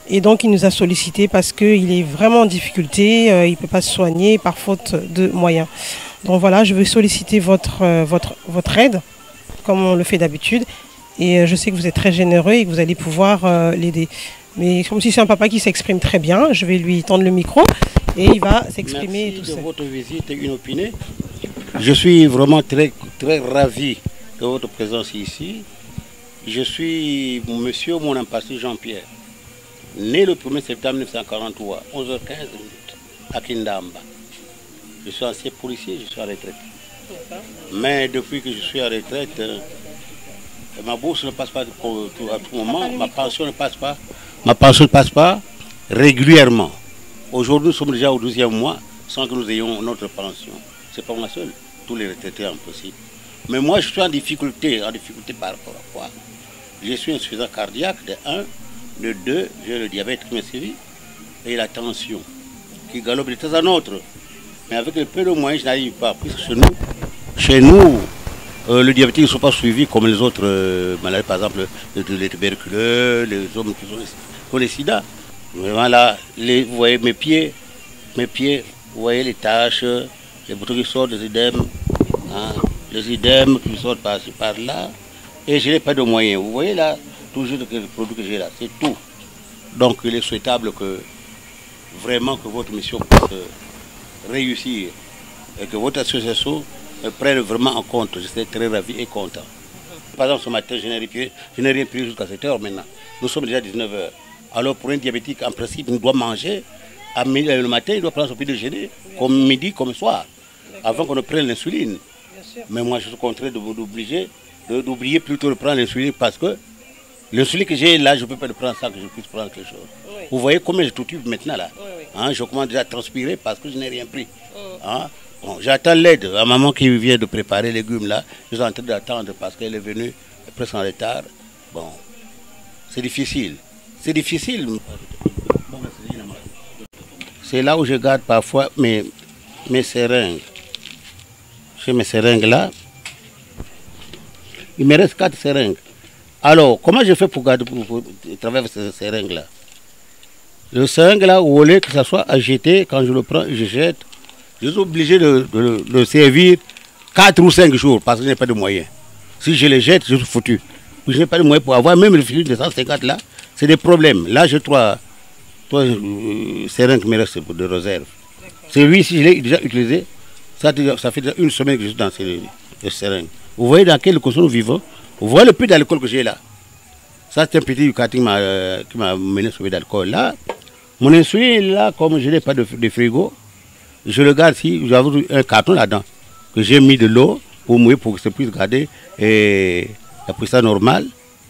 [SPEAKER 1] Et donc il nous a sollicité parce qu'il est vraiment en difficulté, il ne peut pas se soigner par faute de moyens. Donc voilà, je veux solliciter votre aide, comme on le fait d'habitude. Et je sais que vous êtes très généreux et que vous allez pouvoir l'aider. Mais comme si c'est un papa qui s'exprime très bien, je vais lui tendre le micro et il va s'exprimer tout seul.
[SPEAKER 16] Merci de votre visite inopinée. Je suis vraiment très ravi de votre présence ici. Je suis Monsieur Monampassi Jean-Pierre, né le 1er septembre 1943, 11h15 à Kindamba. Je suis ancien policier, je suis en retraite. Mais depuis que je suis en retraite, ma bourse ne passe pas à tout moment, ma pension ne passe pas. Ma pension ne passe pas régulièrement. Aujourd'hui, nous sommes déjà au 12e mois sans que nous ayons notre pension. Ce n'est pas moi seul, tous les retraités impossible. Mais moi, je suis en difficulté par rapport à quoi? Je suis insuffisant cardiaque, de 1, de 2, j'ai le diabète qui me sévit et la tension qui galope de temps en autre. Mais avec le peu de moyens, je n'arrive pas. Puisque chez nous, les diabétiques ne sont pas suivis comme les autres maladies, par exemple les tuberculeux, les hommes qui ont les sida. Mais voilà, vous voyez mes pieds, vous voyez les taches, les boutons qui sortent, les œdèmes, hein, les œdèmes qui sortent par-ci, par-là. Et je n'ai pas de moyens. Vous voyez là, toujours le produit que j'ai là, c'est tout. Donc il est souhaitable que vraiment que votre mission puisse réussir et que votre association prenne vraiment en compte. Je serai très ravi et content. Par exemple, ce matin, je n'ai rien pris jusqu'à 7 h maintenant. Nous sommes déjà 19 h. Alors pour un diabétique, en principe, il doit manger à midi, le matin, il doit prendre son petit déjeuner, comme midi, comme soir, avant qu'on ne prenne l'insuline. Mais moi, je suis contraint d'oublier plutôt de prendre l'insuline parce que l'insuline que j'ai là, je ne peux pas le prendre sans que je puisse prendre quelque chose. Oui. Vous voyez combien je t'occupe maintenant là. Oui. Hein, je commence déjà à transpirer parce que je n'ai rien pris. Hein? Bon, j'attends l'aide. La maman qui vient de préparer les légumes là, je suis en train d'attendre parce qu'elle est venue presque en retard. Bon, c'est difficile. C'est difficile. C'est là où je garde parfois mes seringues. J'ai mes seringues là. Il me reste 4 seringues. Alors, comment je fais pour garder, pour travailler ce seringue-là? Le seringue-là, au lieu que ça soit à jeter, quand je le prends, je jette, je suis obligé de le servir 4 ou 5 jours parce que je n'ai pas de moyens. Si je les jette, je suis foutu. Je n'ai pas de moyens pour avoir même le fil de 150 là, c'est des problèmes. Là, j'ai 3 seringues qui me restent de réserve. Celui-ci, je l'ai déjà utilisé, ça fait déjà une semaine que je suis dans ce seringue. Vous voyez dans quelles conditions nous vivons? Vous voyez le peu d'alcool que j'ai là. Ça, c'est un petit quartier qui m'a mené sur d'alcool. Là, mon insuline, là, comme je n'ai pas de frigo, je le garde ici, j'avais un carton là-dedans, que j'ai mis de l'eau pour mouiller, pour que ça puisse garder la puissance normale.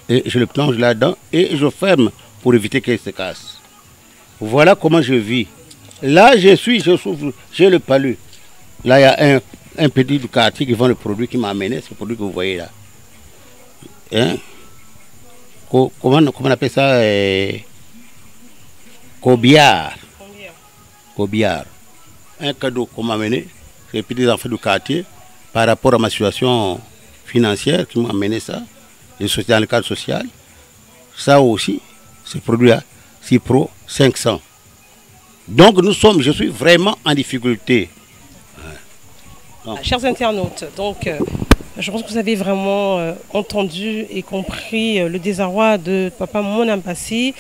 [SPEAKER 16] Et je le plonge là-dedans et je ferme pour éviter qu'il se casse. Voilà comment je vis. Là, je souffre, j'ai le palu. Là, il y a un petit du quartier qui vend le produit qui m'a amené, ce produit que vous voyez là. Hein? Comment on appelle ça? Cobiard. Cobiard. Un cadeau qu'on m'a amené, c'est les petits enfants du quartier, par rapport à ma situation financière qui m'a amené ça, dans le cadre social. Ça aussi, ce produit-là, Cipro 500. Donc je suis vraiment en difficulté.
[SPEAKER 1] Chers internautes, donc je pense que vous avez vraiment entendu et compris le désarroi de Papa Monampassi.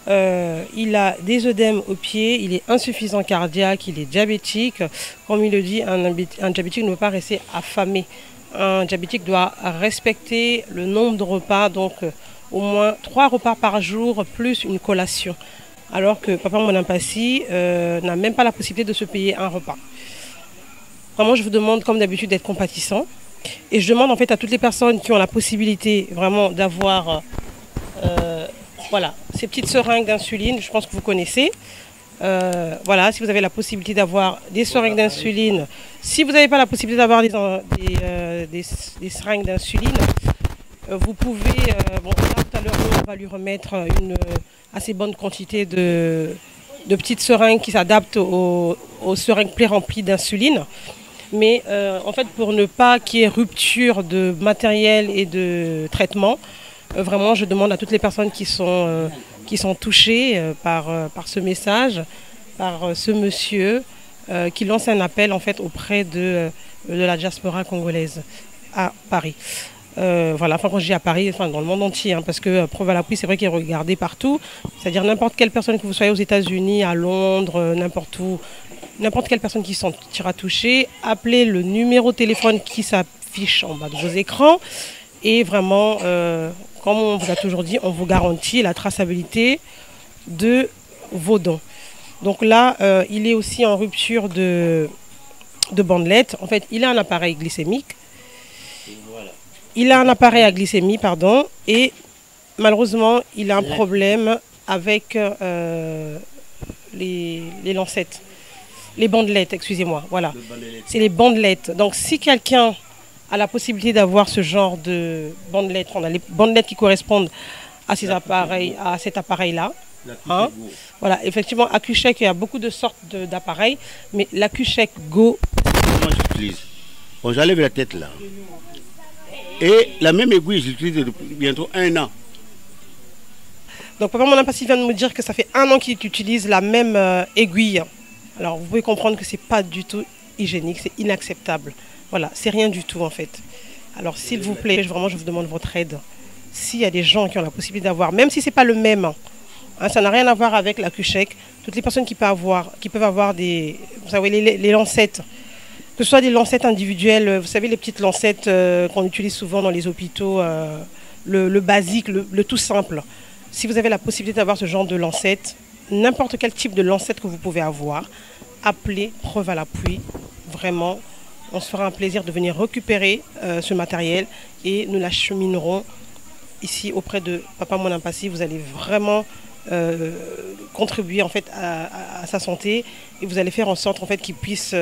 [SPEAKER 1] Il a des œdèmes aux pieds, il est insuffisant cardiaque, il est diabétique. Comme il le dit, un diabétique ne peut pas rester affamé. Un diabétique doit respecter le nombre de repas, donc au moins 3 repas par jour plus une collation. Alors que Papa Monampassi n'a même pas la possibilité de se payer un repas. Vraiment, je vous demande, comme d'habitude, d'être compatissant. Et je demande en fait à toutes les personnes qui ont la possibilité vraiment d'avoir voilà, ces petites seringues d'insuline, je pense que vous connaissez. Voilà, si vous avez la possibilité d'avoir des seringues d'insuline, si vous n'avez pas la possibilité d'avoir des seringues d'insuline, vous pouvez, bon là tout à l'heure on va lui remettre une assez bonne quantité de petites seringues qui s'adaptent aux seringues pré-remplies d'insuline. Mais en fait, pour ne pas qu'il y ait rupture de matériel et de traitement, vraiment, je demande à toutes les personnes qui sont touchées par ce message, par ce monsieur, qui lance un appel en fait auprès de la diaspora congolaise à Paris. Voilà, enfin quand je dis à Paris, enfin dans le monde entier, hein, parce que Preuve à l'appui, c'est vrai qu'il est regardé partout. C'est-à-dire n'importe quelle personne, que vous soyez aux États-Unis, à Londres, n'importe où, n'importe quelle personne qui se sentira touchée, appelez le numéro de téléphone qui s'affiche en bas de vos écrans. Et vraiment, comme on vous a toujours dit, on vous garantit la traçabilité de vos dons. Donc là, il est aussi en rupture de bandelettes. En fait, il a un appareil glycémique. Voilà. Il a un appareil à glycémie, pardon, et malheureusement, il a un problème avec les lancettes. Les bandelettes, excusez-moi, voilà. C'est les bandelettes. Donc si quelqu'un a la possibilité d'avoir ce genre de bandelettes, on a les bandelettes qui correspondent à ces appareils, à cet appareil-là. Hein. Voilà, effectivement, AcuCheck, il y a beaucoup de sortes d'appareils, mais l'AcuCheck Go.
[SPEAKER 16] Moi j'utilise. Bon, j'enlève la tête là. Et la même aiguille, j'utilise depuis bientôt 1 an.
[SPEAKER 1] Donc Papa Monampassi vient de me dire que ça fait 1 an qu'il utilise la même aiguille. Alors vous pouvez comprendre que c'est pas du tout hygiénique, c'est inacceptable. Voilà, c'est rien du tout en fait. Alors s'il vous plaît, vraiment je vous demande votre aide. S'il y a des gens qui ont la possibilité d'avoir, même si c'est pas le même, hein, ça n'a rien à voir avec l'AcuCheck, toutes les personnes qui peuvent avoir des, vous savez, les lancettes, que ce soit des lancettes individuelles, vous savez les petites lancettes qu'on utilise souvent dans les hôpitaux, le basique, le tout simple. Si vous avez la possibilité d'avoir ce genre de lancette, n'importe quel type de lancette que vous pouvez avoir, appelez Preuve à l'appui. Vraiment, on se fera un plaisir de venir récupérer ce matériel et nous l'acheminerons ici auprès de Papa Monampassi. Vous allez vraiment contribuer en fait à sa santé et vous allez faire en sorte en fait qu'il puisse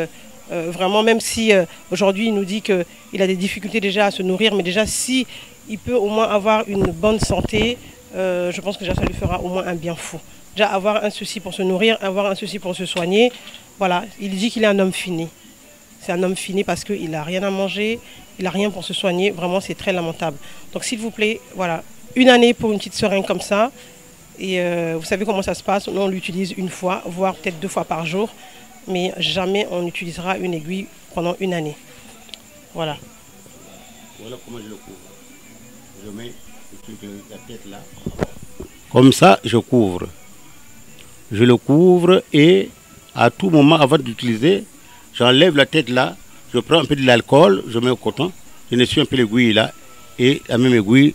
[SPEAKER 1] vraiment, même si aujourd'hui il nous dit qu'il a des difficultés déjà à se nourrir, mais déjà si il peut au moins avoir une bonne santé, je pense que déjà ça lui fera au moins un bien fou. Déjà avoir un souci pour se nourrir, avoir un souci pour se soigner, voilà, il dit qu'il est un homme fini. C'est un homme fini parce qu'il n'a rien à manger, il n'a rien pour se soigner, vraiment c'est très lamentable. Donc s'il vous plaît, voilà, une année pour une petite seringue comme ça. Et vous savez comment ça se passe, nous on l'utilise une fois, voire peut-être 2 fois par jour, mais jamais on utilisera une aiguille pendant une année. Voilà.
[SPEAKER 16] Voilà comment je le couvre. Je mets la tête là. Comme ça, je couvre. Je le couvre et à tout moment, avant d'utiliser, j'enlève la tête là, je prends un peu de l'alcool, je mets au coton, je essuie un peu l'aiguille là, et la même aiguille,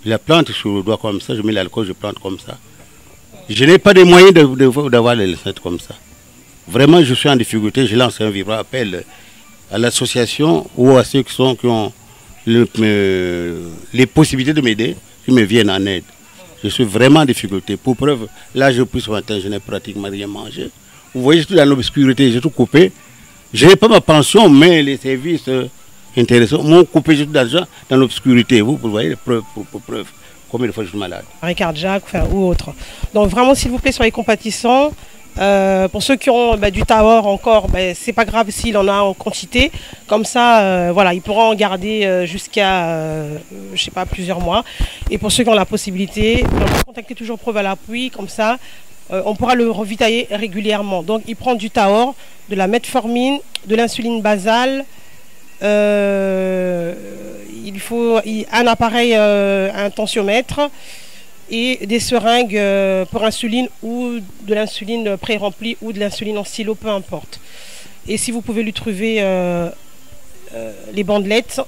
[SPEAKER 16] je la plante sur le doigt comme ça, je mets l'alcool, je plante comme ça. Je n'ai pas de moyens d'avoir les recettes comme ça. Vraiment, je suis en difficulté, je lance un vibrant appel à l'association ou à ceux qui ont les possibilités de m'aider, qui me viennent en aide. Je suis vraiment en difficulté. Pour preuve, là, je ce matin, je n'ai pratiquement rien mangé. Vous voyez, je suis dans l'obscurité, j'ai tout coupé. Je n'ai pas ma pension, mais les services intéressants m'ont coupé tout d'argent dans l'obscurité. Vous voyez les preuves, pour preuve, combien de fois je suis malade.
[SPEAKER 1] Arrêt cardiaque ou autre. Donc vraiment, s'il vous plaît, soyez compatissants. Pour ceux qui ont du Taor encore, c'est pas grave s'il en a en quantité. Comme ça, voilà, ils pourront en garder jusqu'à, je sais pas, plusieurs mois. Et pour ceux qui ont la possibilité, contactez toujours Preuve à l'appui. Comme ça, on pourra le ravitailler régulièrement. Donc, il prend du Taor, de la metformine, de l'insuline basale. Il faut un appareil, un tensiomètre. Et des seringues pour insuline ou de l'insuline pré-remplie ou de l'insuline en stylo, peu importe. Et si vous pouvez lui trouver les bandelettes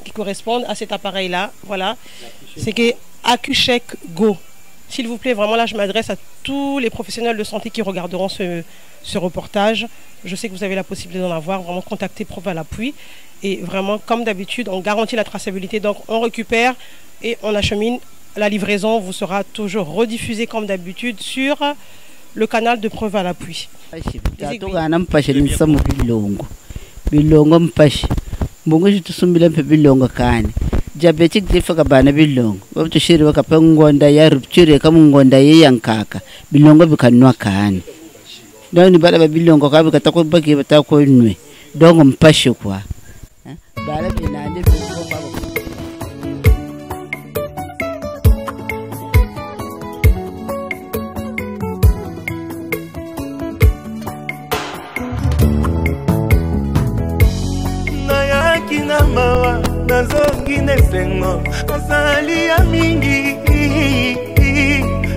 [SPEAKER 1] qui correspondent à cet appareil-là, voilà, c'est que AcuCheck Go. S'il vous plaît, vraiment là, je m'adresse à tous les professionnels de santé qui regarderont ce reportage. Je sais que vous avez la possibilité d'en avoir, vraiment contactez Preuve à l'appui. Et vraiment, comme d'habitude, on garantit la traçabilité, donc on récupère et on achemine. La livraison vous sera toujours rediffusée comme d'habitude sur le canal de Preuve à l'appui.
[SPEAKER 17] Diabetic difaka bana bilongo babuto shiri bakapa ngonda ya rupture kama ngonda ye yankaka bilongo bikanwa kani ndani bala babilongo kabi katako baki batako nwe dongo mpashe kwa bala binande bilongo baba
[SPEAKER 2] mawa nazongi nesengo asali ya mingi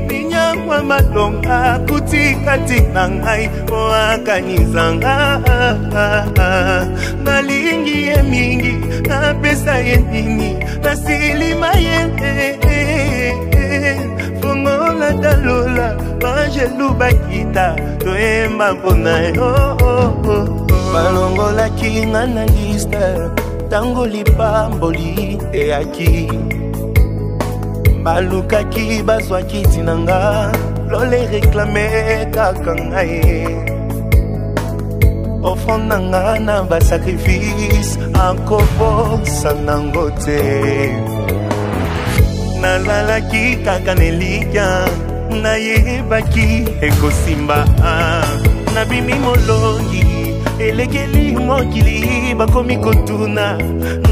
[SPEAKER 2] ninyangwa malonga kutikati na ngai oakanizanga nalingi ye mingi napesa ye nini nasilima ye fongola dalola bajelu bakita toyemba mpona yo balongola kinga na liste tango lipamboli eyaki balukaki bazwaki tinanga lole reklame kaka ngai offrande nanga na basacrifice akobosa nango te nalalaki kaka nelikya nayebaki ekosimba nabimi molongi elekeli mokili bakomi kotuna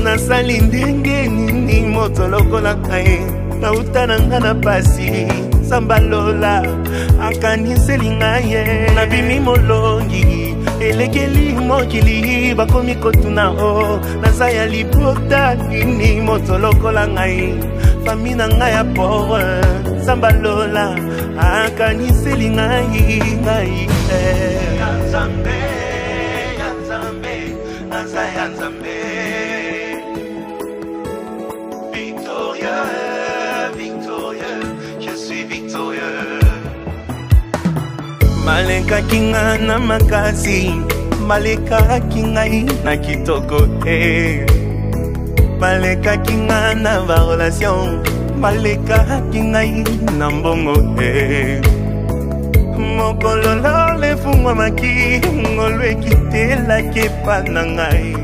[SPEAKER 2] nasali ndenge nini moto lokola kae nauta nanga na pasi sambalola akaniseli ngaye nabimi molongi elekeli mokili bakomi kotuna o naza ya libota nini moto lokola ngai fami na ngai ya pauvre sambalola akaniseli ngai Victorieux, victorieux, je suis victorieux. Maleka kinga na makasi, maleka kingai na kitoko maleka kinga na va relation, maleka kingai na mbongo mokolo le fungwa maki ngolwe kitela kepa na ngai